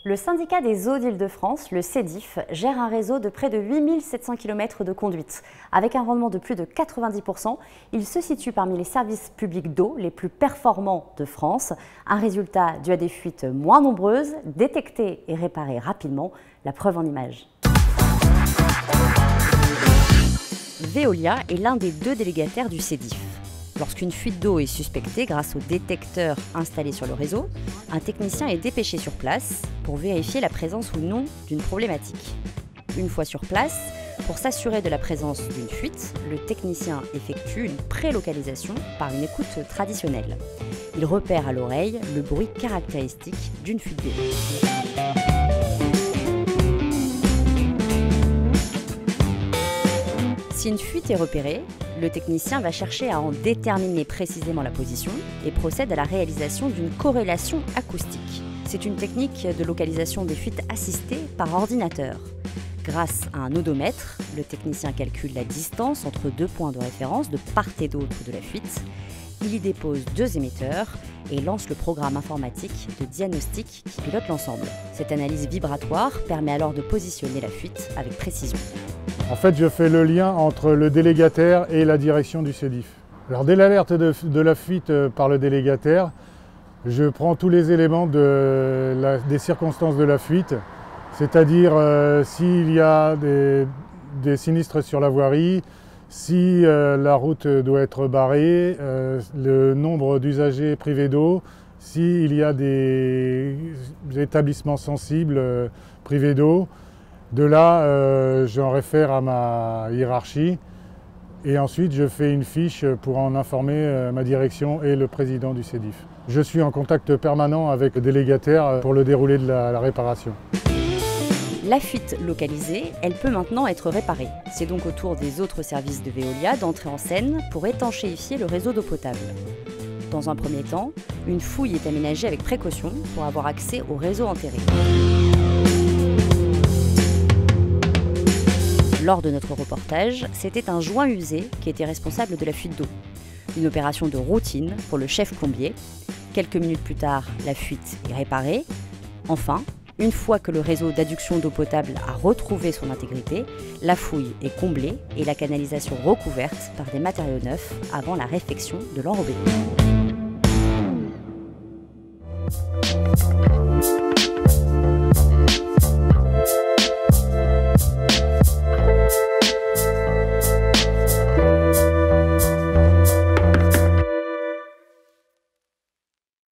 Le syndicat des eaux d'Île-de-France, le SEDIF, gère un réseau de près de 8700 km de conduite. Avec un rendement de plus de 90%, il se situe parmi les services publics d'eau les plus performants de France. Un résultat dû à des fuites moins nombreuses, détectées et réparées rapidement. La preuve en images. Veolia est l'un des deux délégataires du SEDIF. Lorsqu'une fuite d'eau est suspectée grâce au détecteur installé sur le réseau, un technicien est dépêché sur place pour vérifier la présence ou non d'une problématique. Une fois sur place, pour s'assurer de la présence d'une fuite, le technicien effectue une prélocalisation par une écoute traditionnelle. Il repère à l'oreille le bruit caractéristique d'une fuite d'eau. Si une fuite est repérée, le technicien va chercher à en déterminer précisément la position et procède à la réalisation d'une corrélation acoustique. C'est une technique de localisation des fuites assistée par ordinateur. Grâce à un odomètre, le technicien calcule la distance entre deux points de référence de part et d'autre de la fuite. Il y dépose deux émetteurs et lance le programme informatique de diagnostic qui pilote l'ensemble. Cette analyse vibratoire permet alors de positionner la fuite avec précision. En fait, je fais le lien entre le délégataire et la direction du SEDIF. Alors, dès l'alerte de la fuite par le délégataire, je prends tous les éléments des circonstances de la fuite, c'est-à-dire s'il y a des sinistres sur la voirie, si la route doit être barrée, le nombre d'usagers privés d'eau, s'il y a des établissements sensibles privés d'eau. De là, j'en réfère à ma hiérarchie et ensuite je fais une fiche pour en informer ma direction et le président du SEDIF. Je suis en contact permanent avec le délégataire pour le déroulé de la réparation. La fuite localisée, elle peut maintenant être réparée. C'est donc au tour des autres services de Veolia d'entrer en scène pour étanchéifier le réseau d'eau potable. Dans un premier temps, une fouille est aménagée avec précaution pour avoir accès au réseau enterré. Lors de notre reportage, c'était un joint usé qui était responsable de la fuite d'eau. Une opération de routine pour le chef plombier. Quelques minutes plus tard, la fuite est réparée. Enfin, une fois que le réseau d'adduction d'eau potable a retrouvé son intégrité, la fouille est comblée et la canalisation recouverte par des matériaux neufs avant la réfection de l'enrobé.